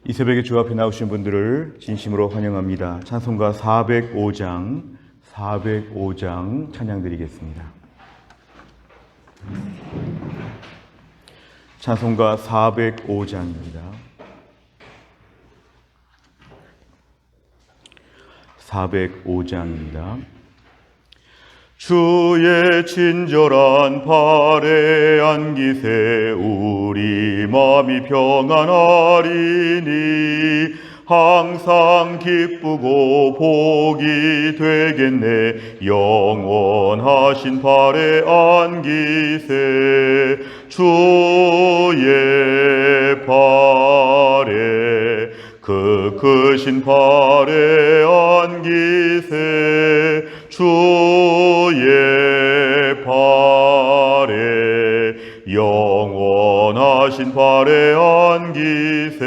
이 새벽에 주 앞에 나오신 분들을 진심으로 환영합니다. 찬송가 405장 찬양 드리겠습니다. 찬송가 405장입니다. 405장입니다. 주의 친절한 발에 안기세 우리 마음이 평안하리니 항상 기쁘고 복이 되겠네. 영원하신 발에 안기세 주의 발에 그 크신 발에 안기세 주의 발에 영원하신 발에 안기세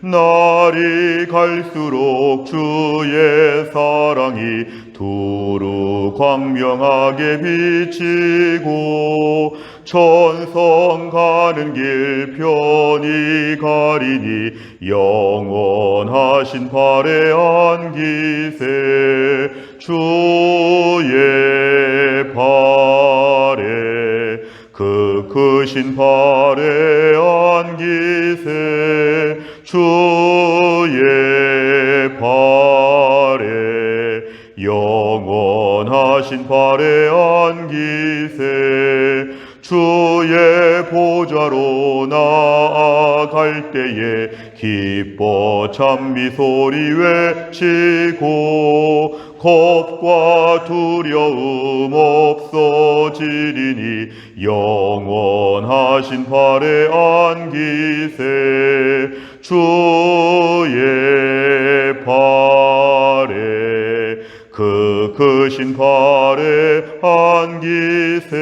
날이 갈수록 주의 사랑이 두루 광명하게 비치고 천성 가는 길 편히 가리니 영원하신 발에 안기세 주의 발에 그 크신 발에 안기세 주의 발에 영원하신 발에 안기세 주의 보좌로 나아갈 때에 기뻐 찬미 소리 외치고 겁과 두려움 없어지리니 영원하신 발에 안기세 주의 발에 그 크신 발에 안기세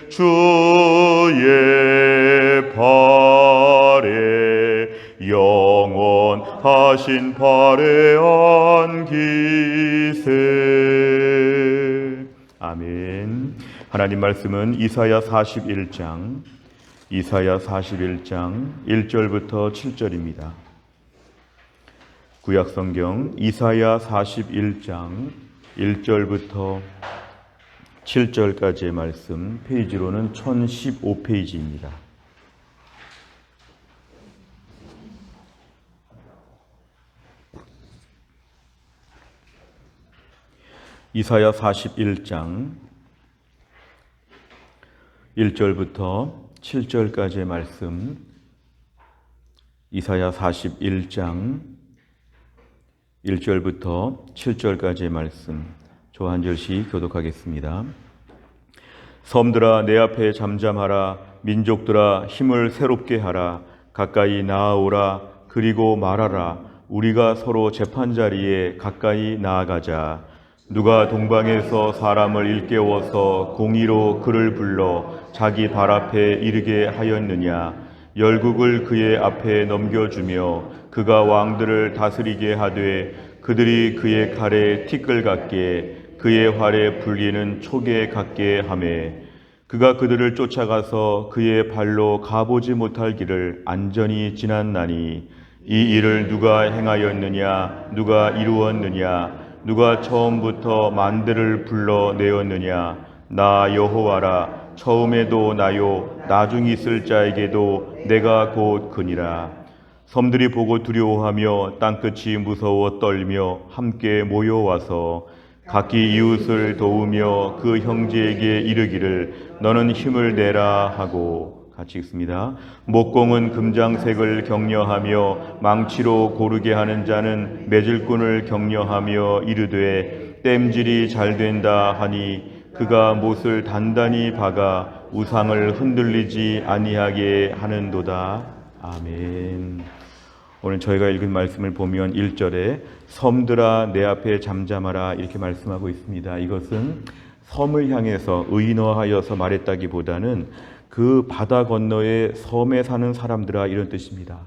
주의 발에 영원하신 발에 안기세. 아멘. 하나님 말씀은 이사야 41장 1절부터 7절입니다. 구약성경 이사야 41장 1절부터 7절까지의 말씀, 페이지로는 1015페이지입니다. 이사야 41장 1절부터 7절까지의 말씀, 이사야 41장 1절부터 7절까지의 말씀, 저 한 절씩 교독하겠습니다. 섬들아 내 앞에 잠잠하라. 민족들아 힘을 새롭게 하라. 가까이 나아오라. 그리고 말하라. 우리가 서로 재판자리에 가까이 나아가자. 누가 동방에서 사람을 일깨워서 공의로 그를 불러 자기 발 앞에 이르게 하였느냐. 열국을 그의 앞에 넘겨주며 그가 왕들을 다스리게 하되 그들이 그의 칼에 티끌 같게 그의 활에 불리는 촉에 같게 하매 그가 그들을 쫓아가서 그의 발로 가보지 못할 길을 안전히 지났나니 이 일을 누가 행하였느냐. 누가 이루었느냐. 누가 처음부터 만대를 불러내었느냐. 나 여호와라. 처음에도 나요 나중에 있을 자에게도 내가 곧 그니라. 섬들이 보고 두려워하며 땅끝이 무서워 떨며 함께 모여와서 각기 이웃을 도우며 그 형제에게 이르기를 너는 힘을 내라 하고, 같이 읽습니다. 목공은 금장색을 격려하며 망치로 고르게 하는 자는 매질꾼을 격려하며 이르되 땜질이 잘 된다 하니 그가 못을 단단히 박아 우상을 흔들리지 아니하게 하는도다. 아멘. 오늘 저희가 읽은 말씀을 보면 1절에 섬들아 내 앞에 잠잠하라 이렇게 말씀하고 있습니다. 이것은 섬을 향해서 의인화하여서 말했다기보다는 그 바다 건너에 섬에 사는 사람들아 이런 뜻입니다.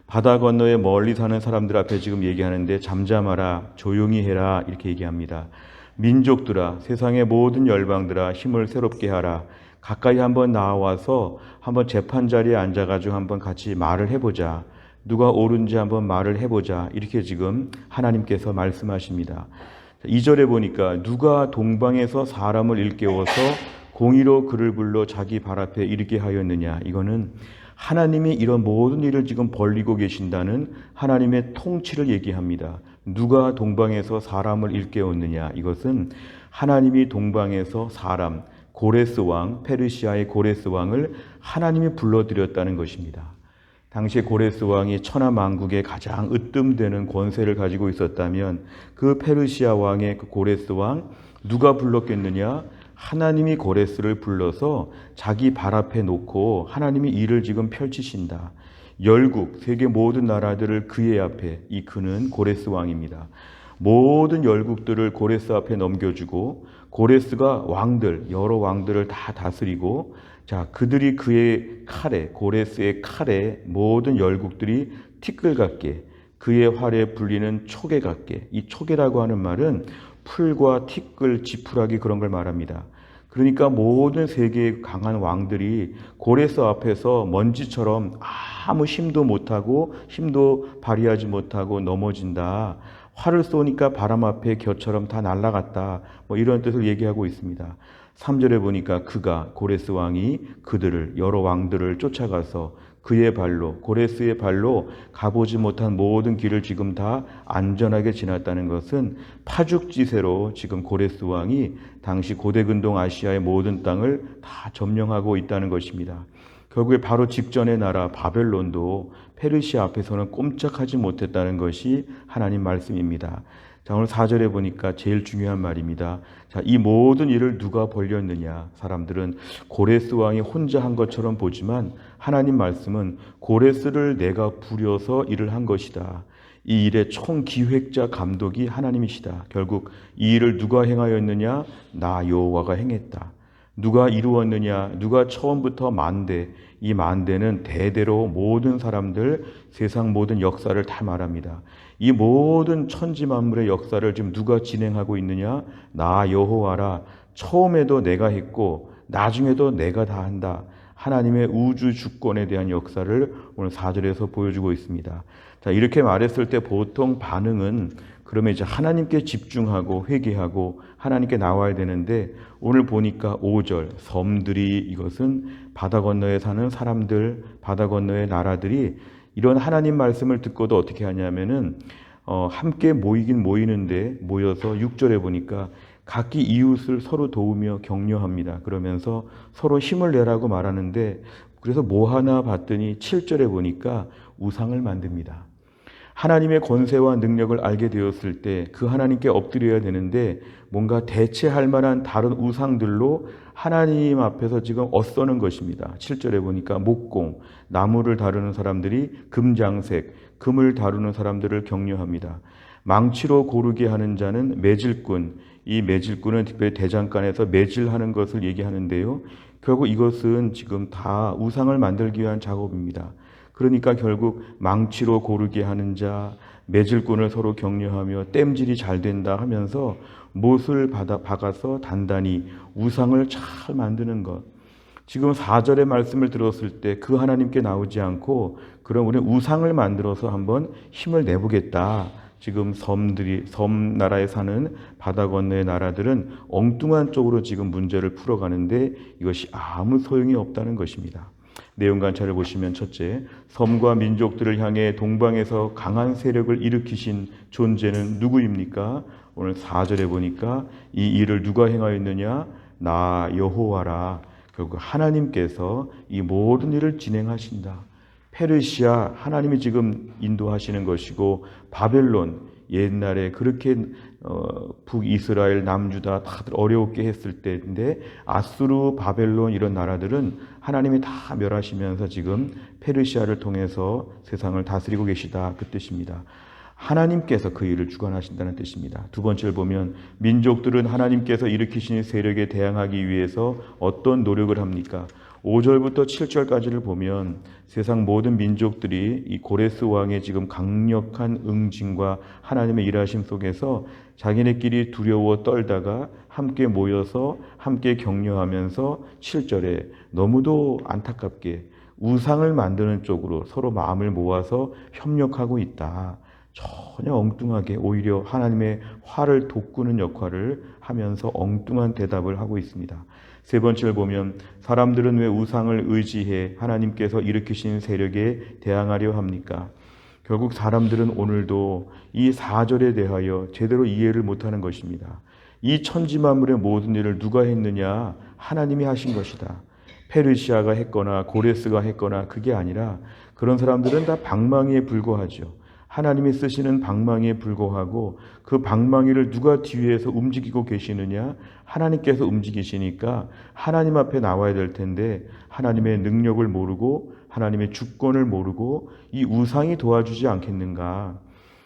바다 건너에 멀리 사는 사람들 앞에 지금 얘기하는데 잠잠하라, 조용히 해라 이렇게 얘기합니다. 민족들아, 세상의 모든 열방들아 힘을 새롭게 하라. 가까이 한번 나와서 한번 재판 자리에 앉아가지고 한번 같이 말을 해보자. 누가 옳은지 한번 말을 해보자. 이렇게 지금 하나님께서 말씀하십니다. 2절에 보니까 누가 동방에서 사람을 일깨워서 공의로 그를 불러 자기 발 앞에 이르게 하였느냐. 이거는 하나님이 이런 모든 일을 지금 벌리고 계신다는 하나님의 통치를 얘기합니다. 누가 동방에서 사람을 일깨웠느냐. 이것은 하나님이 동방에서 사람, 고레스 왕, 페르시아의 고레스 왕을 하나님이 불러들였다는 것입니다. 당시에 고레스 왕이 천하만국에 가장 으뜸되는 권세를 가지고 있었다면 그 페르시아 왕의 그 고레스 왕 누가 불렀겠느냐? 하나님이 고레스를 불러서 자기 발 앞에 놓고 하나님이 일을 지금 펼치신다. 열국, 세계 모든 나라들을 그의 앞에, 이 그는 고레스 왕입니다. 모든 열국들을 고레스 앞에 넘겨주고 고레스가 왕들, 여러 왕들을 다 다스리고 자, 그들이 그의 칼에, 고레스의 칼에 모든 열국들이 티끌 같게 그의 활에 불리는 촉에 같게, 이 촉이라고 하는 말은 풀과 티끌, 지푸라기 그런 걸 말합니다. 그러니까 모든 세계의 강한 왕들이 고레스 앞에서 먼지처럼 아무 힘도 못하고 힘도 발휘하지 못하고 넘어진다. 활을 쏘니까 바람 앞에 겨처럼 다 날아갔다. 뭐 이런 뜻을 얘기하고 있습니다. 3절에 보니까 그가 고레스 왕이 그들을 여러 왕들을 쫓아가서 그의 발로 고레스의 발로 가보지 못한 모든 길을 지금 다 안전하게 지났다는 것은 파죽지세로 지금 고레스 왕이 당시 고대근동 아시아의 모든 땅을 다 점령하고 있다는 것입니다. 결국에 바로 직전의 나라 바벨론도 페르시아 앞에서는 꼼짝하지 못했다는 것이 하나님 말씀입니다. 자, 오늘 4절에 보니까 제일 중요한 말입니다. 자, 이 모든 일을 누가 벌였느냐? 사람들은 고레스 왕이 혼자 한 것처럼 보지만 하나님 말씀은 고레스를 내가 부려서 일을 한 것이다. 이 일의 총기획자 감독이 하나님이시다. 결국 이 일을 누가 행하였느냐? 나 여호와가 행했다. 누가 이루었느냐? 누가 처음부터 만대, 이 만대는 대대로 모든 사람들, 세상 모든 역사를 다 말합니다. 이 모든 천지 만물의 역사를 지금 누가 진행하고 있느냐? 나 여호와라. 처음에도 내가 했고 나중에도 내가 다 한다. 하나님의 우주 주권에 대한 역사를 오늘 4절에서 보여주고 있습니다. 자, 이렇게 말했을 때 보통 반응은 그러면 이제 하나님께 집중하고 회개하고 하나님께 나와야 되는데 오늘 보니까 5절 섬들이, 이것은 바다 건너에 사는 사람들, 바다 건너의 나라들이 이런 하나님 말씀을 듣고도 어떻게 하냐면은 함께 모이긴 모이는데 모여서 6절에 보니까 각기 이웃을 서로 도우며 격려합니다. 그러면서 서로 힘을 내라고 말하는데 그래서 뭐 하나 봤더니 7절에 보니까 우상을 만듭니다. 하나님의 권세와 능력을 알게 되었을 때 그 하나님께 엎드려야 되는데 뭔가 대체할 만한 다른 우상들로 하나님 앞에서 지금 엇서는 것입니다. 7절에 보니까 목공, 나무를 다루는 사람들이 금장색, 금을 다루는 사람들을 격려합니다. 망치로 고르게 하는 자는 매질꾼, 이 매질꾼은 특별히 대장간에서 매질하는 것을 얘기하는데요. 결국 이것은 지금 다 우상을 만들기 위한 작업입니다. 그러니까 결국 망치로 고르게 하는 자, 매질꾼을 서로 격려하며 땜질이 잘 된다 하면서 못을 박아서 단단히 우상을 잘 만드는 것. 지금 4절의 말씀을 들었을 때 그 하나님께 나오지 않고 그럼 우리는 우상을 만들어서 한번 힘을 내보겠다. 지금 섬 나라에 사는 바다 건너의 나라들은 엉뚱한 쪽으로 지금 문제를 풀어가는데 이것이 아무 소용이 없다는 것입니다. 내용 관찰을 보시면 첫째, 섬과 민족들을 향해 동방에서 강한 세력을 일으키신 존재는 누구입니까? 오늘 4절에 보니까 이 일을 누가 행하였느냐? 나 여호와라. 결국 하나님께서 이 모든 일을 진행하신다. 페르시아 하나님이 지금 인도하시는 것이고 바벨론 옛날에 그렇게 북이스라엘 남유다 다들 어려웠게 했을 때인데 아수르 바벨론 이런 나라들은 하나님이 다 멸하시면서 지금 페르시아를 통해서 세상을 다스리고 계시다 그 뜻입니다. 하나님께서 그 일을 주관하신다는 뜻입니다. 두 번째를 보면 민족들은 하나님께서 일으키신 세력에 대항하기 위해서 어떤 노력을 합니까? 5절부터 7절까지를 보면 세상 모든 민족들이 이 고레스 왕의 지금 강력한 응징과 하나님의 일하심 속에서 자기네끼리 두려워 떨다가 함께 모여서 함께 격려하면서 7절에 너무도 안타깝게 우상을 만드는 쪽으로 서로 마음을 모아서 협력하고 있다. 전혀 엉뚱하게 오히려 하나님의 화를 돋구는 역할을 하면서 엉뚱한 대답을 하고 있습니다. 세 번째를 보면 사람들은 왜 우상을 의지해 하나님께서 일으키신 세력에 대항하려 합니까? 결국 사람들은 오늘도 이 4절에 대하여 제대로 이해를 못하는 것입니다. 이 천지만물의 모든 일을 누가 했느냐? 하나님이 하신 것이다. 페르시아가 했거나 고레스가 했거나 그게 아니라 그런 사람들은 다 방망이에 불과하죠. 하나님이 쓰시는 방망이에 불과하고 그 방망이를 누가 뒤에서 움직이고 계시느냐? 하나님께서 움직이시니까 하나님 앞에 나와야 될 텐데 하나님의 능력을 모르고 하나님의 주권을 모르고 이 우상이 도와주지 않겠는가?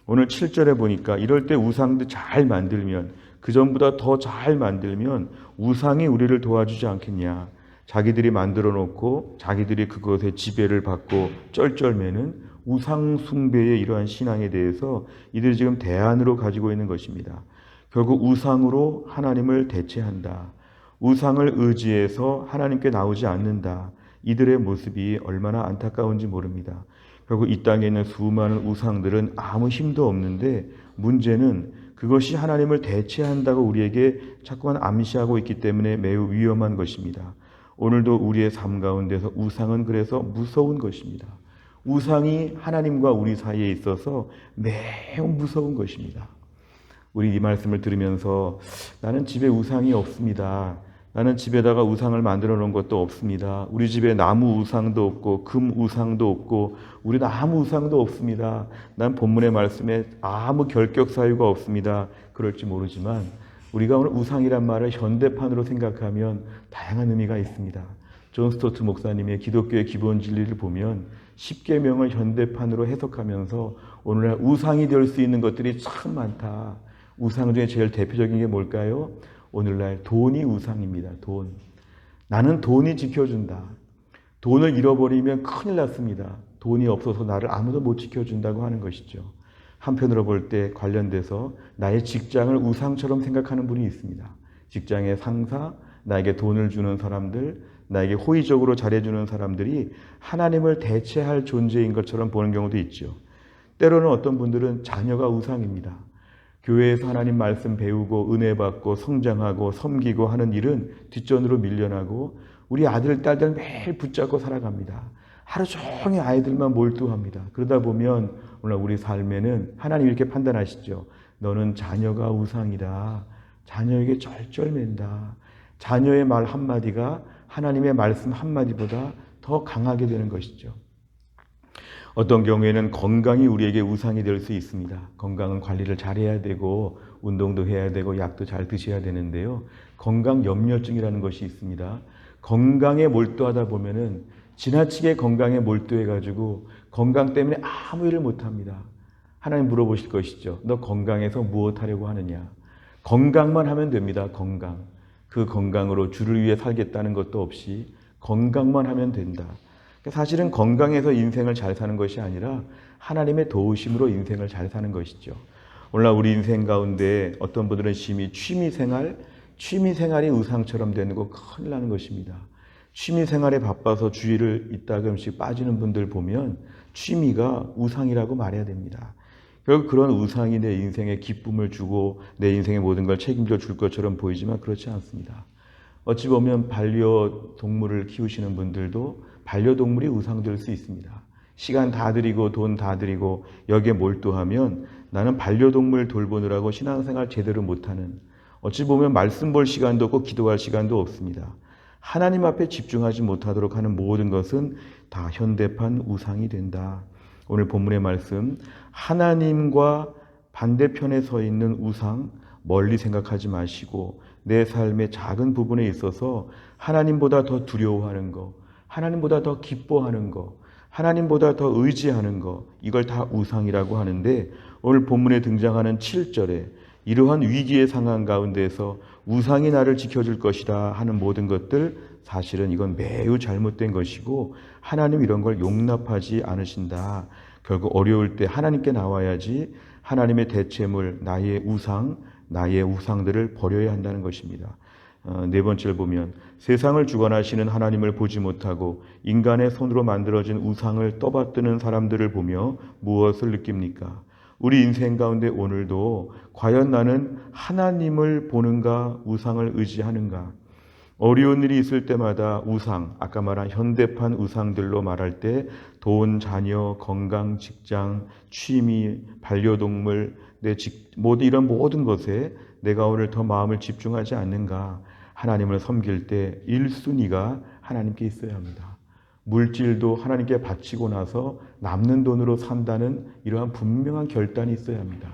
오늘 7절에 보니까 이럴 때 우상도 잘 만들면 그 전보다 더 잘 만들면 우상이 우리를 도와주지 않겠냐? 자기들이 만들어 놓고 자기들이 그것에 지배를 받고 쩔쩔매는 우상 숭배의 이러한 신앙에 대해서 이들이 지금 대안으로 가지고 있는 것입니다. 결국 우상으로 하나님을 대체한다. 우상을 의지해서 하나님께 나오지 않는다. 이들의 모습이 얼마나 안타까운지 모릅니다. 결국 이 땅에 있는 수많은 우상들은 아무 힘도 없는데 문제는 그것이 하나님을 대체한다고 우리에게 자꾸만 암시하고 있기 때문에 매우 위험한 것입니다. 오늘도 우리의 삶 가운데서 우상은 그래서 무서운 것입니다. 우상이 하나님과 우리 사이에 있어서 매우 무서운 것입니다. 우리 이 말씀을 들으면서 나는 집에 우상이 없습니다. 나는 집에다가 우상을 만들어 놓은 것도 없습니다. 우리 집에 나무 우상도 없고 금 우상도 없고 우리는 아무 우상도 없습니다. 난 본문의 말씀에 아무 결격 사유가 없습니다. 그럴지 모르지만 우리가 오늘 우상이란 말을 현대판으로 생각하면 다양한 의미가 있습니다. 존 스토트 목사님의 기독교의 기본 진리를 보면 10계명을 현대판으로 해석하면서 오늘날 우상이 될 수 있는 것들이 참 많다. 우상 중에 제일 대표적인 게 뭘까요? 오늘날 돈이 우상입니다. 돈. 나는 돈이 지켜준다. 돈을 잃어버리면 큰일 났습니다. 돈이 없어서 나를 아무도 못 지켜준다고 하는 것이죠. 한편으로 볼 때 관련돼서 나의 직장을 우상처럼 생각하는 분이 있습니다. 직장의 상사, 나에게 돈을 주는 사람들, 나에게 호의적으로 잘해주는 사람들이 하나님을 대체할 존재인 것처럼 보는 경우도 있죠. 때로는 어떤 분들은 자녀가 우상입니다. 교회에서 하나님 말씀 배우고 은혜 받고 성장하고 섬기고 하는 일은 뒷전으로 밀려나고 우리 아들, 딸들 매일 붙잡고 살아갑니다. 하루 종일 아이들만 몰두합니다. 그러다 보면 오늘 우리 삶에는 하나님 이렇게 판단하시죠. 너는 자녀가 우상이다. 자녀에게 쩔쩔맨다. 자녀의 말 한마디가 하나님의 말씀 한마디보다 더 강하게 되는 것이죠. 어떤 경우에는 건강이 우리에게 우상이 될 수 있습니다. 건강은 관리를 잘해야 되고 운동도 해야 되고 약도 잘 드셔야 되는데요. 건강 염려증이라는 것이 있습니다. 건강에 몰두하다 보면은 지나치게 건강에 몰두해가지고 건강 때문에 아무 일을 못합니다. 하나님 물어보실 것이죠. 너 건강해서 무엇하려고 하느냐? 건강만 하면 됩니다. 건강. 그 건강으로 주를 위해 살겠다는 것도 없이 건강만 하면 된다. 사실은 건강해서 인생을 잘 사는 것이 아니라 하나님의 도우심으로 인생을 잘 사는 것이죠. 오늘날 우리 인생 가운데 어떤 분들은 심히 취미생활이 우상처럼 되는 거 큰일 나는 것입니다. 취미생활에 바빠서 주일을 이따금씩 빠지는 분들 보면 취미가 우상이라고 말해야 됩니다. 결국 그런 우상이 내 인생에 기쁨을 주고 내 인생의 모든 걸 책임져 줄 것처럼 보이지만 그렇지 않습니다. 어찌 보면 반려동물을 키우시는 분들도 반려동물이 우상될 수 있습니다. 시간 다 들이고 돈 다 들이고 여기에 몰두하면 나는 반려동물 돌보느라고 신앙생활 제대로 못하는, 어찌 보면 말씀 볼 시간도 없고 기도할 시간도 없습니다. 하나님 앞에 집중하지 못하도록 하는 모든 것은 다 현대판 우상이 된다. 오늘 본문의 말씀, 하나님과 반대편에 서 있는 우상 멀리 생각하지 마시고 내 삶의 작은 부분에 있어서 하나님보다 더 두려워하는 것, 하나님보다 더 기뻐하는 것, 하나님보다 더 의지하는 것, 이걸 다 우상이라고 하는데 오늘 본문에 등장하는 7절에 이러한 위기의 상황 가운데서 우상이 나를 지켜줄 것이다 하는 모든 것들, 사실은 이건 매우 잘못된 것이고 하나님 이런 걸 용납하지 않으신다. 결국 어려울 때 하나님께 나와야지 하나님의 대체물, 나의 우상들을 버려야 한다는 것입니다. 네 번째를 보면 세상을 주관하시는 하나님을 보지 못하고 인간의 손으로 만들어진 우상을 떠받드는 사람들을 보며 무엇을 느낍니까? 우리 인생 가운데 오늘도 과연 나는 하나님을 보는가 우상을 의지하는가? 어려운 일이 있을 때마다 우상, 아까 말한 현대판 우상들로 말할 때 돈, 자녀, 건강, 직장, 취미, 반려동물, 이런 모든 것에 내가 오늘 더 마음을 집중하지 않는가? 하나님을 섬길 때 1순위가 하나님께 있어야 합니다. 물질도 하나님께 바치고 나서 남는 돈으로 산다는 이러한 분명한 결단이 있어야 합니다.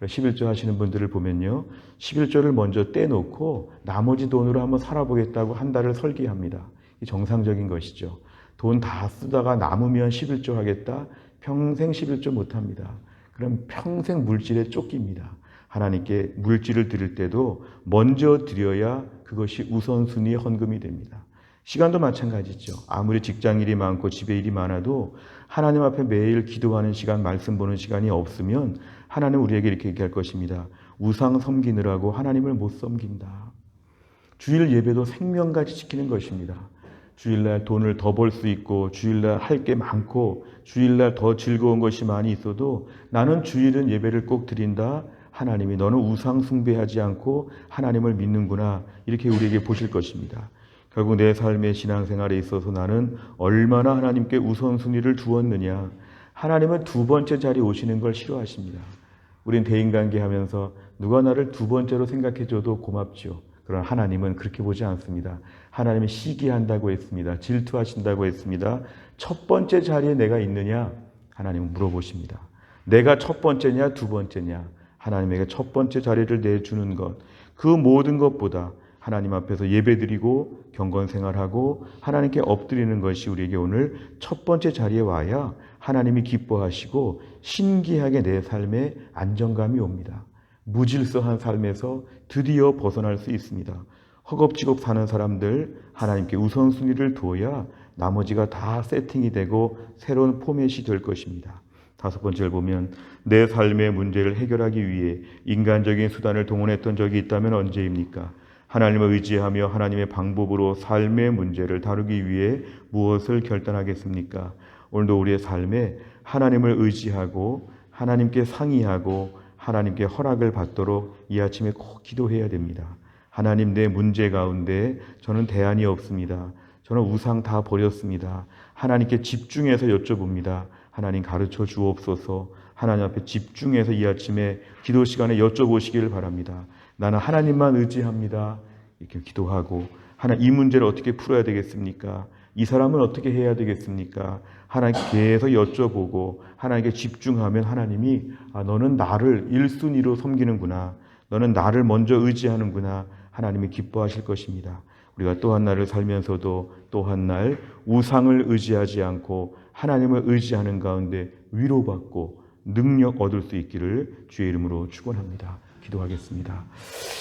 11조 하시는 분들을 보면요, 11조를 먼저 떼놓고 나머지 돈으로 한번 살아보겠다고 한 달을 설계합니다. 이 정상적인 것이죠. 돈 다 쓰다가 남으면 11조 하겠다? 평생 11조 못합니다. 그럼 평생 물질에 쫓깁니다. 하나님께 물질을 드릴 때도 먼저 드려야 그것이 우선순위의 헌금이 됩니다. 시간도 마찬가지죠. 아무리 직장일이 많고 집에 일이 많아도 하나님 앞에 매일 기도하는 시간, 말씀 보는 시간이 없으면 하나님 우리에게 이렇게 얘기할 것입니다. 우상 섬기느라고 하나님을 못 섬긴다. 주일 예배도 생명같이 지키는 것입니다. 주일날 돈을 더 벌 수 있고 주일날 할 게 많고 주일날 더 즐거운 것이 많이 있어도 나는 주일은 예배를 꼭 드린다. 하나님이 너는 우상 숭배하지 않고 하나님을 믿는구나. 이렇게 우리에게 보실 것입니다. 결국 내 삶의 신앙생활에 있어서 나는 얼마나 하나님께 우선순위를 두었느냐. 하나님은 두 번째 자리에 오시는 걸 싫어하십니다. 우린 대인관계 하면서 누가 나를 두 번째로 생각해줘도 고맙죠. 그러나 하나님은 그렇게 보지 않습니다. 하나님이 시기한다고 했습니다. 질투하신다고 했습니다. 첫 번째 자리에 내가 있느냐? 하나님은 물어보십니다. 내가 첫 번째냐 두 번째냐? 하나님에게 첫 번째 자리를 내주는 것, 그 모든 것보다 하나님 앞에서 예배드리고 경건생활하고 하나님께 엎드리는 것이 우리에게 오늘 첫 번째 자리에 와야 하나님이 기뻐하시고 신기하게 내 삶에 안정감이 옵니다. 무질서한 삶에서 드디어 벗어날 수 있습니다. 허겁지겁 사는 사람들 하나님께 우선순위를 두어야 나머지가 다 세팅이 되고 새로운 포맷이 될 것입니다. 다섯 번째를 보면 내 삶의 문제를 해결하기 위해 인간적인 수단을 동원했던 적이 있다면 언제입니까? 하나님을 의지하며 하나님의 방법으로 삶의 문제를 다루기 위해 무엇을 결단하겠습니까? 오늘도 우리의 삶에 하나님을 의지하고 하나님께 상의하고 하나님께 허락을 받도록 이 아침에 꼭 기도해야 됩니다. 하나님, 내 문제 가운데 저는 대안이 없습니다. 저는 우상 다 버렸습니다. 하나님께 집중해서 여쭤봅니다. 하나님 가르쳐 주옵소서. 하나님 앞에 집중해서 이 아침에 기도 시간에 여쭤보시기를 바랍니다. 나는 하나님만 의지합니다. 이렇게 기도하고 하나님, 이 문제를 어떻게 풀어야 되겠습니까? 이 사람은 어떻게 해야 되겠습니까? 하나님께 계속 여쭤보고 하나님께 집중하면 하나님이 너는 나를 1순위로 섬기는구나. 너는 나를 먼저 의지하는구나. 하나님이 기뻐하실 것입니다. 우리가 또 한 날을 살면서도 또 한 날 우상을 의지하지 않고 하나님을 의지하는 가운데 위로받고 능력 얻을 수 있기를 주의 이름으로 축원합니다. 기도하겠습니다.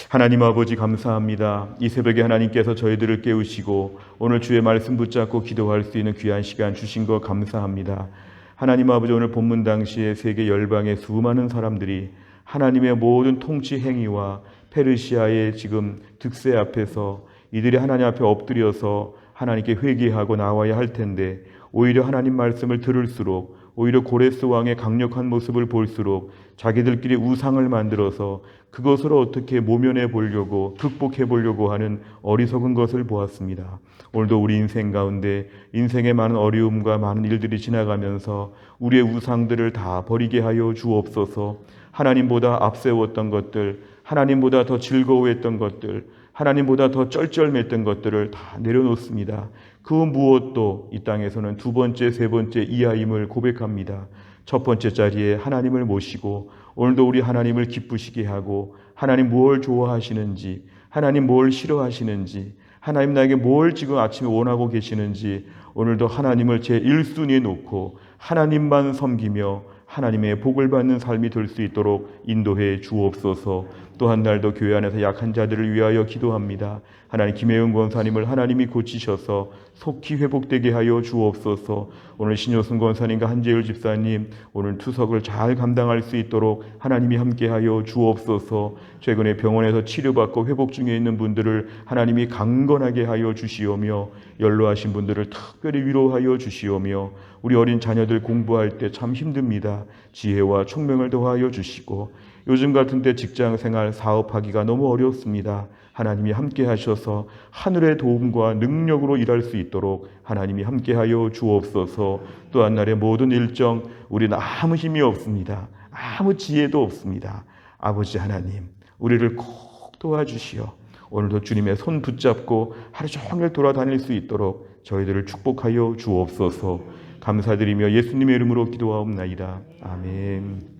하나님 아버지 감사합니다. 이 새벽에 하나님께서 저희들을 깨우시고 오늘 주의 말씀 붙잡고 기도할 수 있는 귀한 시간 주신 것 감사합니다. 하나님 아버지, 오늘 본문 당시에 세계 열방의 수많은 사람들이 하나님의 모든 통치 행위와 페르시아의 지금 득세 앞에서 이들이 하나님 앞에 엎드려서 하나님께 회개하고 나와야 할 텐데 오히려 하나님 말씀을 들을수록 오히려 고레스 왕의 강력한 모습을 볼수록 자기들끼리 우상을 만들어서 그것으로 어떻게 모면해 보려고 극복해 보려고 하는 어리석은 것을 보았습니다. 오늘도 우리 인생 가운데 인생의 많은 어려움과 많은 일들이 지나가면서 우리의 우상들을 다 버리게 하여 주옵소서. 하나님보다 앞세웠던 것들, 하나님보다 더 즐거워했던 것들, 하나님보다 더 쩔쩔맸던 것들을 다 내려놓습니다. 그 무엇도 이 땅에서는 두 번째, 세 번째 이하임을 고백합니다. 첫 번째 자리에 하나님을 모시고 오늘도 우리 하나님을 기쁘시게 하고 하나님 뭘 좋아하시는지, 하나님 뭘 싫어하시는지, 하나님 나에게 뭘 지금 아침에 원하고 계시는지 오늘도 하나님을 제 1순위에 놓고 하나님만 섬기며 하나님의 복을 받는 삶이 될 수 있도록 인도해 주옵소서. 또 한 날도 교회 안에서 약한 자들을 위하여 기도합니다. 하나님 김혜영 권사님을 하나님이 고치셔서 속히 회복되게 하여 주옵소서. 오늘 신효순 권사님과 한재율 집사님 오늘 투석을 잘 감당할 수 있도록 하나님이 함께하여 주옵소서. 최근에 병원에서 치료받고 회복 중에 있는 분들을 하나님이 강건하게 하여 주시오며 연로하신 분들을 특별히 위로하여 주시오며 우리 어린 자녀들 공부할 때 참 힘듭니다. 지혜와 총명을 더하여 주시고 요즘 같은 때 직장 생활 사업하기가 너무 어렵습니다. 하나님이 함께 하셔서 하늘의 도움과 능력으로 일할 수 있도록 하나님이 함께하여 주옵소서. 또한 날의 모든 일정 우리는 아무 힘이 없습니다. 아무 지혜도 없습니다. 아버지 하나님 우리를 꼭 도와주시어 오늘도 주님의 손 붙잡고 하루 종일 돌아다닐 수 있도록 저희들을 축복하여 주옵소서. 감사드리며 예수님의 이름으로 기도하옵나이다. 아멘.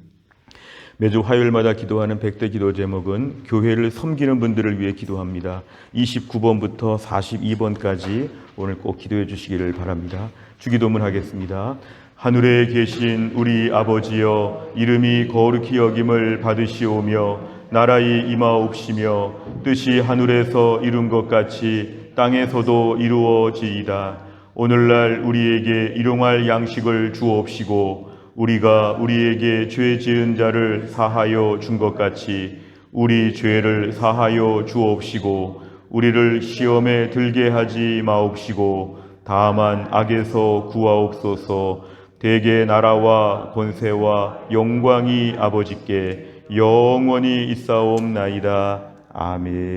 매주 화요일마다 기도하는 100대 기도 제목은 교회를 섬기는 분들을 위해 기도합니다. 29번부터 42번까지 오늘 꼭 기도해 주시기를 바랍니다. 주기도문 하겠습니다. 하늘에 계신 우리 아버지여, 이름이 거룩히 여김을 받으시오며 나라의 임하옵시며 뜻이 하늘에서 이룬 것 같이 땅에서도 이루어지이다. 오늘날 우리에게 일용할 양식을 주옵시고 우리가 우리에게 죄 지은 자를 사하여 준 것 같이 우리 죄를 사하여 주옵시고 우리를 시험에 들게 하지 마옵시고 다만 악에서 구하옵소서. 대개 나라와 권세와 영광이 아버지께 영원히 있사옵나이다. 아멘.